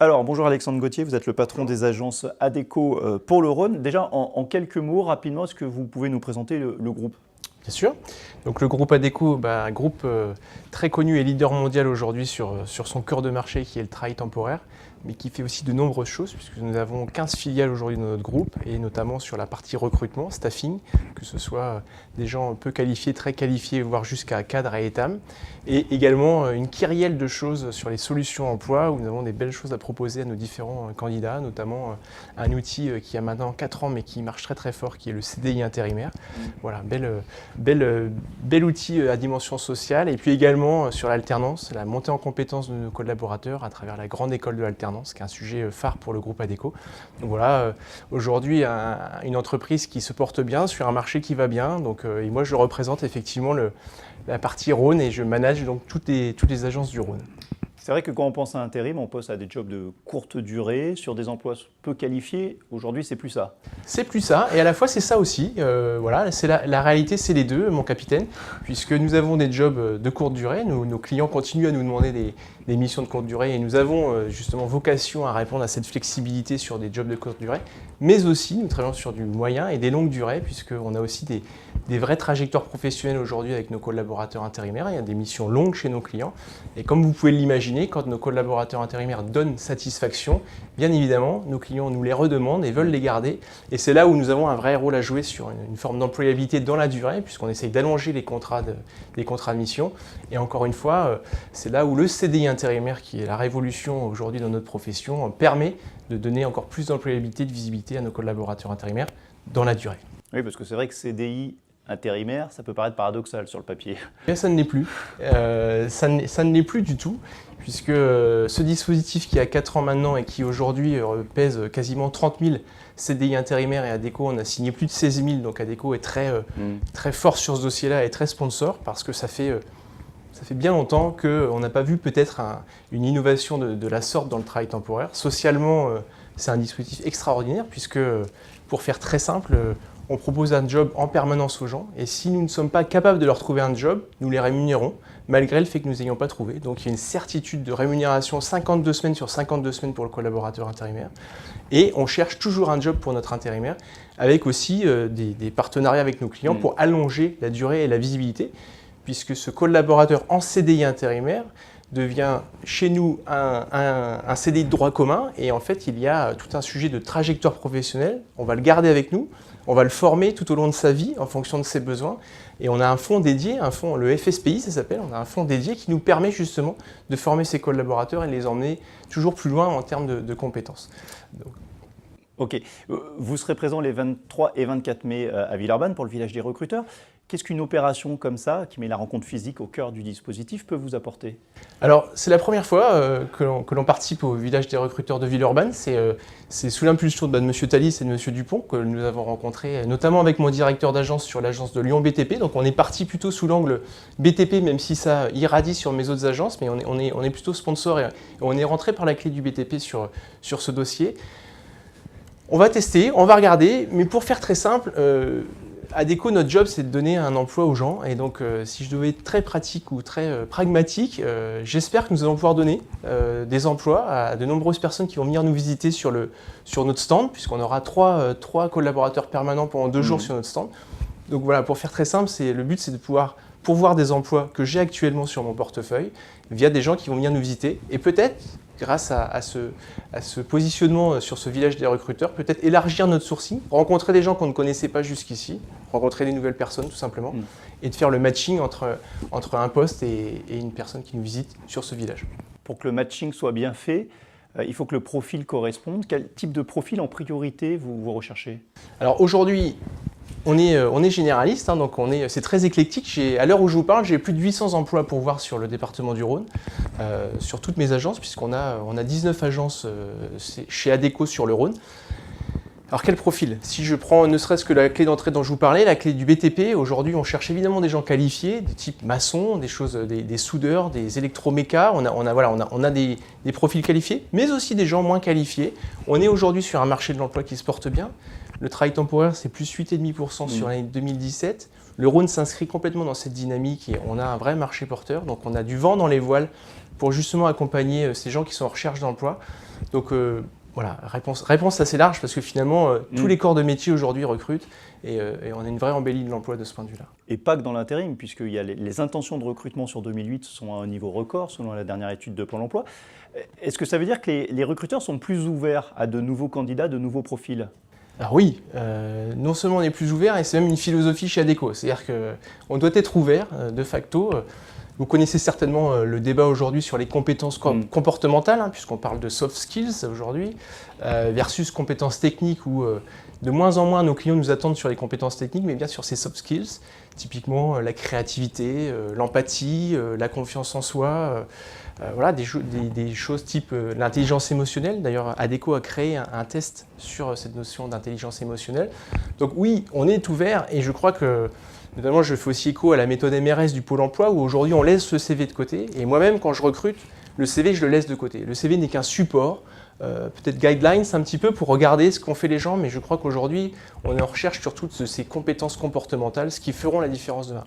Alors, bonjour Alexandre Gauthier, vous êtes le patron des agences Adecco pour le Rhône. Déjà, en quelques mots, rapidement, est-ce que vous pouvez nous présenter le groupe? Bien sûr. Donc le groupe Adecco, un groupe très connu et leader mondial aujourd'hui sur son cœur de marché qui est le travail temporaire, mais qui fait aussi de nombreuses choses puisque nous avons 15 filiales aujourd'hui dans notre groupe et notamment sur la partie recrutement, staffing, que ce soit des gens peu qualifiés, très qualifiés, voire jusqu'à cadre et étam, et également une kyrielle de choses sur les solutions emploi où nous avons des belles choses à proposer à nos différents candidats, notamment un outil qui a maintenant 4 ans mais qui marche très très fort, qui est le CDI intérimaire. Voilà, bel outil à dimension sociale et puis également sur l'alternance, la montée en compétences de nos collaborateurs à travers la grande école de l'alternance, qui est un sujet phare pour le groupe Adecco. Donc voilà, aujourd'hui une entreprise qui se porte bien sur un marché qui va bien. Donc, et moi je représente effectivement la partie Rhône et je manage donc toutes les agences du Rhône. C'est vrai que quand on pense à intérim, on pense à des jobs de courte durée, sur des emplois peu qualifiés. Aujourd'hui, c'est plus ça. C'est plus ça, et à la fois c'est ça aussi. Voilà, c'est la réalité, c'est les deux, mon capitaine, puisque nous avons des jobs de courte durée. Nos clients continuent à nous demander des missions de courte durée, et nous avons justement vocation à répondre à cette flexibilité sur des jobs de courte durée, mais aussi nous travaillons sur du moyen et des longues durées, puisqu'on a aussi des vraies trajectoires professionnelles aujourd'hui avec nos collaborateurs intérimaires. Il y a des missions longues chez nos clients, et comme vous pouvez l'imaginer, quand nos collaborateurs intérimaires donnent satisfaction, bien évidemment, nos clients nous les redemandent et veulent les garder. Et c'est là où nous avons un vrai rôle à jouer sur une forme d'employabilité dans la durée, puisqu'on essaye d'allonger les contrats de mission. Et encore une fois, c'est là où le CDI intérimaire, qui est la révolution aujourd'hui dans notre profession, permet de donner encore plus d'employabilité, de visibilité à nos collaborateurs intérimaires dans la durée. Oui, parce que c'est vrai que CDI intérimaire, ça peut paraître paradoxal sur le papier. Et ça ne l'est plus. Ça ne l'est plus du tout, puisque ce dispositif qui a 4 ans maintenant et qui aujourd'hui pèse quasiment 30 000 CDI intérimaires, et Adecco, on a signé plus de 16 000, donc Adecco est très fort sur ce dossier-là et très sponsor, parce que ça fait bien longtemps qu'on n'a pas vu peut-être une innovation de la sorte dans le travail temporaire. Socialement, c'est un dispositif extraordinaire, puisque pour faire très simple, on propose un job en permanence aux gens, et si nous ne sommes pas capables de leur trouver un job, nous les rémunérons, malgré le fait que nous n'ayons pas trouvé. Donc il y a une certitude de rémunération 52 semaines sur 52 semaines pour le collaborateur intérimaire. Et on cherche toujours un job pour notre intérimaire, avec aussi des partenariats avec nos clients pour allonger la durée et la visibilité, puisque ce collaborateur en CDI intérimaire devient chez nous un CDI de droit commun, et en fait il y a tout un sujet de trajectoire professionnelle. On va le garder avec nous, on va le former tout au long de sa vie en fonction de ses besoins, et on a un fonds dédié, le FSPI ça s'appelle, on a un fonds dédié qui nous permet justement de former ses collaborateurs et de les emmener toujours plus loin en termes de compétences. Donc, Ok, vous serez présent les 23 et 24 mai à Villeurbanne pour le village des recruteurs. Qu'est-ce qu'une opération comme ça, qui met la rencontre physique au cœur du dispositif, peut vous apporter? Alors, c'est la première fois que l'on participe au village des recruteurs de Villeurbanne. C'est sous l'impulsion de M. Thalys et de M. Dupont que nous avons rencontré, notamment avec mon directeur d'agence sur l'agence de Lyon BTP. Donc on est parti plutôt sous l'angle BTP, même si ça irradie sur mes autres agences, mais on est plutôt sponsor et on est rentré par la clé du BTP sur ce dossier. On va tester, on va regarder, mais pour faire très simple, Adecco, notre job, c'est de donner un emploi aux gens. Et donc, si je devais être très pratique ou très pragmatique, j'espère que nous allons pouvoir donner des emplois à de nombreuses personnes qui vont venir nous visiter sur notre stand, puisqu'on aura trois collaborateurs permanents pendant 2 jours sur notre stand. Donc voilà, pour faire très simple, le but, c'est de pouvoir pourvoir des emplois que j'ai actuellement sur mon portefeuille via des gens qui vont venir nous visiter. Et peut-être, grâce à ce positionnement sur ce village des recruteurs, peut-être élargir notre sourcing, rencontrer des gens qu'on ne connaissait pas jusqu'ici, rencontrer des nouvelles personnes tout simplement, et de faire le matching entre un poste et une personne qui nous visite sur ce village. Pour que le matching soit bien fait, il faut que le profil corresponde. Quel type de profil en priorité vous recherchez? Alors aujourd'hui, on est généraliste, hein, donc c'est très éclectique. À l'heure où je vous parle, j'ai plus de 800 emplois pour voir sur le département du Rhône, sur toutes mes agences, puisqu'on a 19 agences chez Adecco sur le Rhône. Alors quel profil? Si je prends ne serait-ce que la clé d'entrée dont je vous parlais, la clé du BTP, aujourd'hui on cherche évidemment des gens qualifiés, des types maçons, des soudeurs, des électromécas, on a des profils qualifiés, mais aussi des gens moins qualifiés. On est aujourd'hui sur un marché de l'emploi qui se porte bien. Le travail temporaire, c'est plus 8,5% sur l'année 2017. Le Rhône s'inscrit complètement dans cette dynamique et on a un vrai marché porteur. Donc on a du vent dans les voiles pour justement accompagner ces gens qui sont en recherche d'emploi. Donc voilà, réponse assez large parce que finalement, tous les corps de métier aujourd'hui recrutent et on a une vraie embellie de l'emploi de ce point de vue-là. Et pas que dans l'intérim, puisque les intentions de recrutement sur 2008 sont à un niveau record, selon la dernière étude de Pôle emploi. Est-ce que ça veut dire que les recruteurs sont plus ouverts à de nouveaux candidats, de nouveaux profils? Alors oui, non seulement on est plus ouvert, et c'est même une philosophie chez Adecco. C'est-à-dire qu'on doit être ouvert de facto. Vous connaissez certainement le débat aujourd'hui sur les compétences comportementales, hein, puisqu'on parle de soft skills aujourd'hui, versus compétences techniques où de moins en moins nos clients nous attendent sur les compétences techniques, mais bien sur ces soft skills, typiquement la créativité, l'empathie, la confiance en soi, voilà, des choses type l'intelligence émotionnelle. D'ailleurs, Adecco a créé un test sur cette notion d'intelligence émotionnelle. Donc oui, on est ouvert et je crois que notamment, je fais aussi écho à la méthode MRS du Pôle emploi où aujourd'hui on laisse le CV de côté. Et moi-même, quand je recrute, le CV, je le laisse de côté. Le CV n'est qu'un support, peut-être guidelines un petit peu pour regarder ce qu'ont fait les gens, mais je crois qu'aujourd'hui, on est en recherche sur toutes ces compétences comportementales, ce qui feront la différence demain.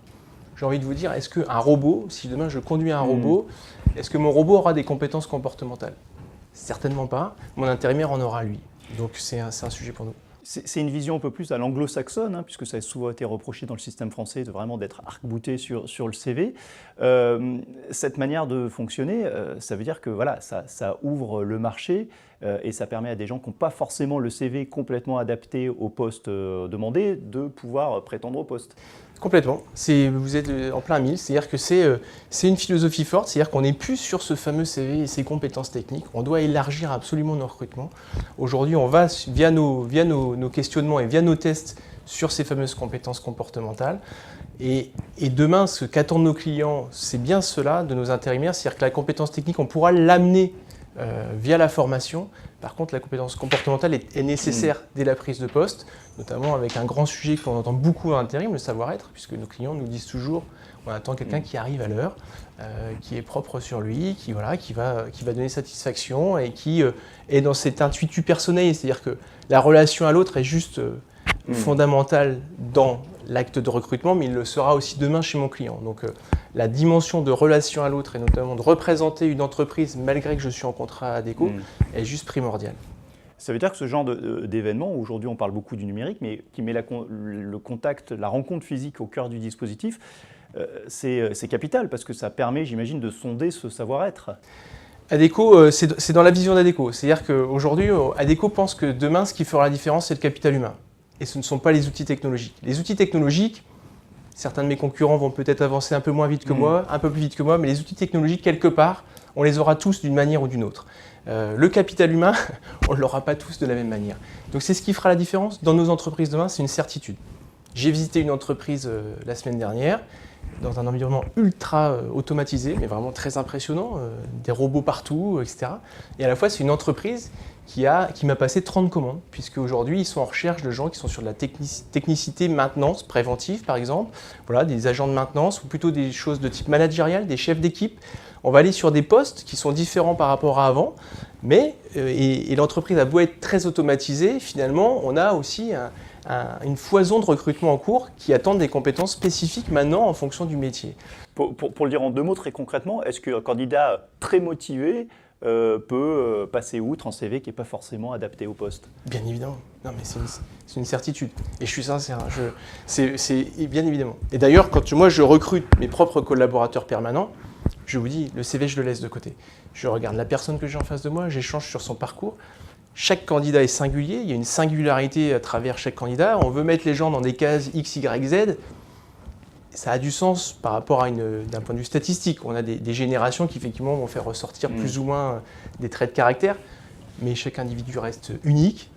J'ai envie de vous dire, est-ce qu'un robot, si demain je conduis un robot, est-ce que mon robot aura des compétences comportementales? Certainement pas. Mon intérimaire en aura lui. Donc c'est un sujet pour nous. C'est une vision un peu plus à l'anglo-saxonne, hein, puisque ça a souvent été reproché dans le système français de vraiment d'être arc-bouté sur le CV. Cette manière de fonctionner, ça veut dire que voilà, ça ouvre le marché et ça permet à des gens qui n'ont pas forcément le CV complètement adapté au poste demandé de pouvoir prétendre au poste. Complètement. Vous êtes en plein mille, c'est-à-dire que c'est une philosophie forte, c'est-à-dire qu'on n'est plus sur ce fameux CV et ses compétences techniques. On doit élargir absolument nos recrutements. Aujourd'hui, on va via nos questionnements et via nos tests sur ces fameuses compétences comportementales. Et demain, ce qu'attendent nos clients, c'est bien cela de nos intérimaires, c'est-à-dire que la compétence technique, on pourra l'amener via la formation. Par contre, la compétence comportementale est nécessaire dès la prise de poste, notamment avec un grand sujet qu'on entend beaucoup en intérim, le savoir-être, puisque nos clients nous disent toujours on attend quelqu'un qui arrive à l'heure, qui est propre sur lui, qui va donner satisfaction et qui est dans cet intuitu personnel, c'est-à-dire que la relation à l'autre est juste fondamentale dans l'acte de recrutement, mais il le sera aussi demain chez mon client. Donc la dimension de relation à l'autre et notamment de représenter une entreprise malgré que je suis en contrat à Adecco est juste primordiale. Ça veut dire que ce genre d'événement, aujourd'hui on parle beaucoup du numérique, mais qui met le contact, la rencontre physique au cœur du dispositif, c'est capital parce que ça permet, j'imagine, de sonder ce savoir-être. Adecco, c'est dans la vision d'Adecco. C'est-à-dire qu'aujourd'hui, Adecco pense que demain, ce qui fera la différence, c'est le capital humain. Et ce ne sont pas les outils technologiques. Les outils technologiques, certains de mes concurrents vont peut-être avancer un peu moins vite que moi, un peu plus vite que moi, mais les outils technologiques, quelque part, on les aura tous d'une manière ou d'une autre. Le capital humain, on ne l'aura pas tous de la même manière. Donc c'est ce qui fera la différence dans nos entreprises demain, c'est une certitude. J'ai visité une entreprise la semaine dernière, dans un environnement ultra automatisé, mais vraiment très impressionnant, des robots partout, etc. Et à la fois, c'est une entreprise qui m'a passé 30 commandes, puisque aujourd'hui, ils sont en recherche de gens qui sont sur de la technicité maintenance préventive, par exemple, voilà, des agents de maintenance, ou plutôt des choses de type managérial, des chefs d'équipe. On va aller sur des postes qui sont différents par rapport à avant, mais et l'entreprise a beau être très automatisée, finalement, on a aussi une foison de recrutement en cours qui attendent des compétences spécifiques maintenant en fonction du métier. Pour le dire en deux mots très concrètement, est-ce qu'un candidat très motivé peut passer outre un CV qui n'est pas forcément adapté au poste? Bien évidemment. Non, mais c'est une certitude. Et je suis sincère. C'est bien évidemment. Et d'ailleurs, quand moi je recrute mes propres collaborateurs permanents, je vous dis, le CV, je le laisse de côté. Je regarde la personne que j'ai en face de moi, j'échange sur son parcours. Chaque candidat est singulier, il y a une singularité à travers chaque candidat. On veut mettre les gens dans des cases X, Y, Z. Ça a du sens par rapport d'un point de vue statistique. On a des générations qui effectivement vont faire ressortir plus ou moins des traits de caractère, mais chaque individu reste unique,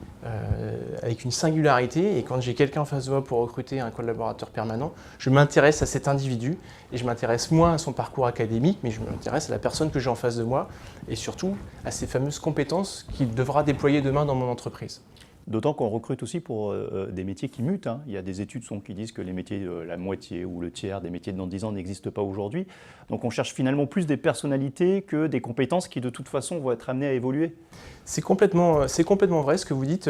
avec une singularité. Et quand j'ai quelqu'un en face de moi pour recruter un collaborateur permanent, je m'intéresse à cet individu et je m'intéresse moins à son parcours académique, mais je m'intéresse à la personne que j'ai en face de moi et surtout à ces fameuses compétences qu'il devra déployer demain dans mon entreprise. D'autant qu'on recrute aussi pour des métiers qui mutent. Hein. Il y a des études qui disent que les métiers, la moitié ou le tiers des métiers de dans 10 ans n'existent pas aujourd'hui. Donc on cherche finalement plus des personnalités que des compétences qui de toute façon vont être amenées à évoluer. C'est complètement vrai ce que vous dites.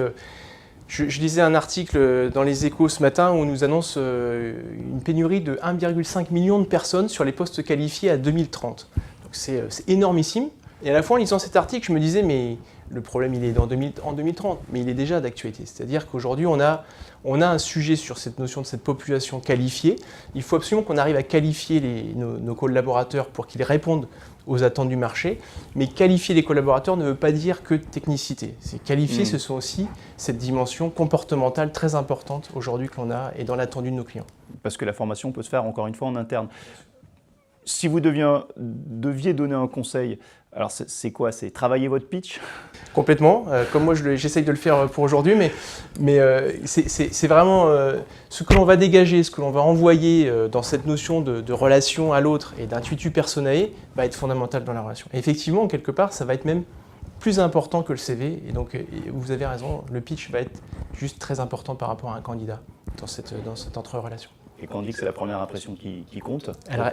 Je lisais un article dans Les Échos ce matin où on nous annonce une pénurie de 1,5 million de personnes sur les postes qualifiés à 2030. Donc c'est énormissime. Et à la fois, en lisant cet article, je me disais, mais le problème, il est en 2030, mais il est déjà d'actualité. C'est-à-dire qu'aujourd'hui, on a un sujet sur cette notion de cette population qualifiée. Il faut absolument qu'on arrive à qualifier nos collaborateurs pour qu'ils répondent aux attentes du marché. Mais qualifier les collaborateurs ne veut pas dire que technicité. C'est qualifier, ce sont aussi cette dimension comportementale très importante aujourd'hui que l'on a et dans l'attendu de nos clients. Parce que la formation peut se faire encore une fois en interne. Si vous deviez donner un conseil, alors c'est quoi? C'est travailler votre pitch? Complètement, comme moi j'essaye de le faire pour aujourd'hui, mais c'est vraiment ce que l'on va dégager, ce que l'on va envoyer dans cette notion de relation à l'autre et d'intuitu personae va être fondamental dans la relation. Et effectivement, quelque part, ça va être même plus important que le CV, et donc vous avez raison, le pitch va être juste très important par rapport à un candidat dans cette entre-relation. Et quand on dit que c'est la première impression qui compte, Elle-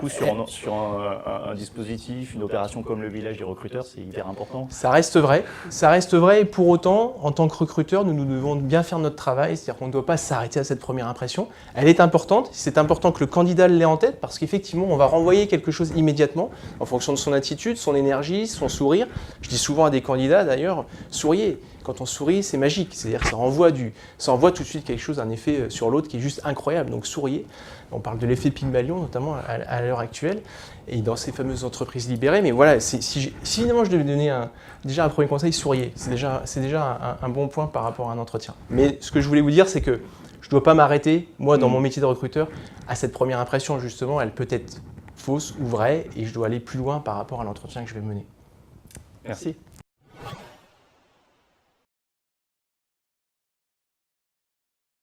sur un dispositif, une opération comme le village des recruteurs, c'est hyper important. Ça reste vrai, et pour autant, en tant que recruteur, nous devons bien faire notre travail, c'est-à-dire qu'on ne doit pas s'arrêter à cette première impression. Elle est importante, c'est important que le candidat l'ait en tête, parce qu'effectivement, on va renvoyer quelque chose immédiatement, en fonction de son attitude, son énergie, son sourire. Je dis souvent à des candidats d'ailleurs, souriez. Quand on sourit, c'est magique, c'est-à-dire que ça envoie tout de suite quelque chose, un effet sur l'autre qui est juste incroyable, donc souriez. On parle de l'effet Pygmalion, notamment à l'heure actuelle, et dans ces fameuses entreprises libérées. Mais voilà, si évidemment je devais donner déjà un premier conseil, souriez. C'est déjà un bon point par rapport à un entretien. Mais ce que je voulais vous dire, c'est que je ne dois pas m'arrêter, moi, dans mon métier de recruteur, à cette première impression, justement. Elle peut être fausse ou vraie, et je dois aller plus loin par rapport à l'entretien que je vais mener. Merci.